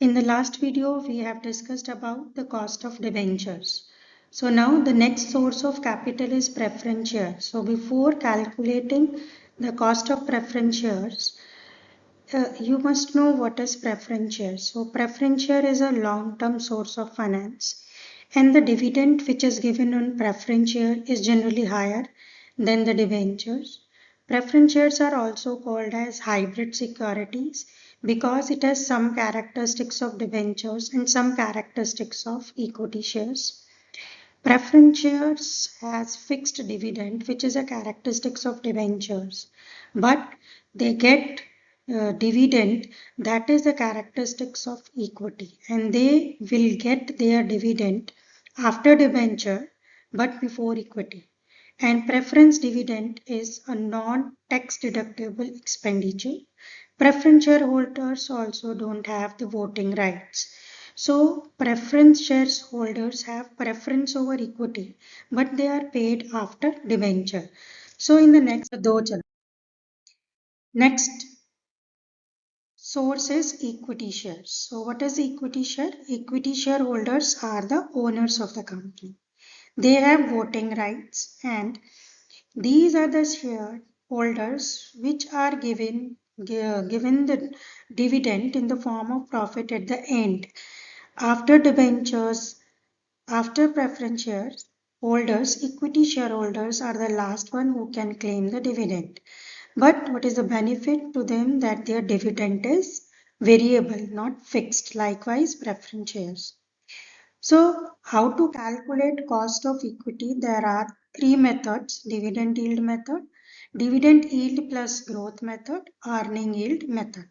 In the last video, we have discussed about the cost of debentures. So now the next source of capital is preference shares. So before calculating the cost of preference shares, you must know what is preference shares. So preference share is a long-term source of finance, and the dividend which is given on preference share is generally higher than the debentures. Preference shares are also called as hybrid securities because it has some characteristics of debentures and some characteristics of equity shares. Preference shares has fixed dividend, which is a characteristics of debentures, but they get dividend that is the characteristics of equity, and they will get their dividend after debenture but before equity. And preference dividend is a non-tax deductible expenditure. Preference shareholders also don't have the voting rights. So preference shareholders have preference over equity, but they are paid after debenture. So in the next source is equity shares. So what is equity share? Equity shareholders are the owners of the company. They have voting rights, and these are the shareholders which are given the dividend in the form of profit at the end. After debentures, after preference shares holders, equity shareholders are the last one who can claim the dividend. But what is the benefit to them? That their dividend is variable, not fixed. Likewise, preference shares. So, how to calculate cost of equity? There are three methods: dividend yield method, dividend yield plus growth method, earning yield method.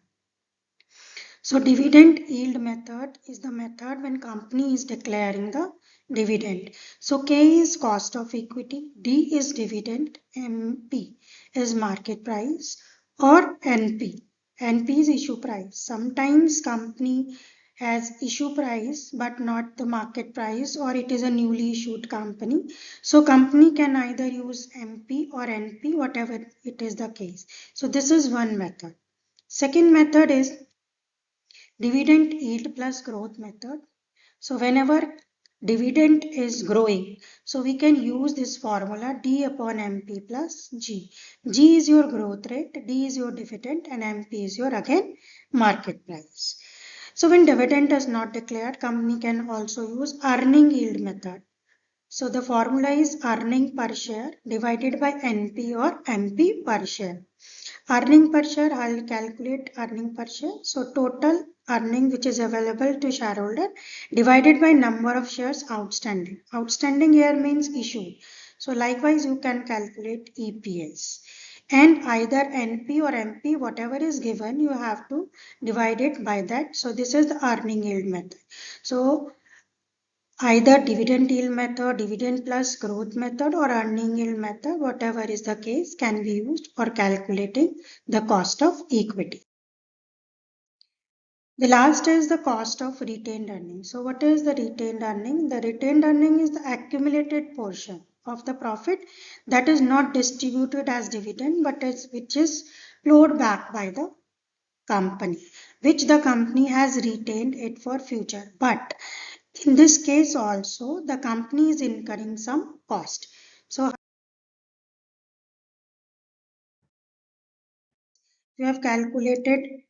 So dividend yield method is the method when company is declaring the dividend. So K is cost of equity, D is dividend, MP is market price, or NP. NP is issue price. Sometimes company has issue price but not the market price, or it is a newly issued company. So company can either use MP or NP, whatever it is the case. So this is one method. Second method is dividend yield plus growth method. So whenever dividend is growing, so we can use this formula D upon MP plus G. G is your growth rate, D is your dividend, and MP is your again market price. So when dividend is not declared, company can also use earning yield method. So the formula is earning per share divided by NP or MP per share. Earning per share, I'll calculate earning per share. So total earning which is available to shareholder divided by number of shares outstanding. Outstanding here means issued. So likewise you can calculate EPS. And either NP or MP, whatever is given, you have to divide it by that. So this is the earning yield method. So either dividend yield method, dividend plus growth method, or earning yield method, whatever is the case, can be used for calculating the cost of equity. The last is the cost of retained earning. So what is the retained earning? The retained earning is the accumulated portion of the profit that is not distributed as dividend, but which is flowed back by the company, which the company has retained it for future. But in this case also, the company is incurring some cost. So you have calculated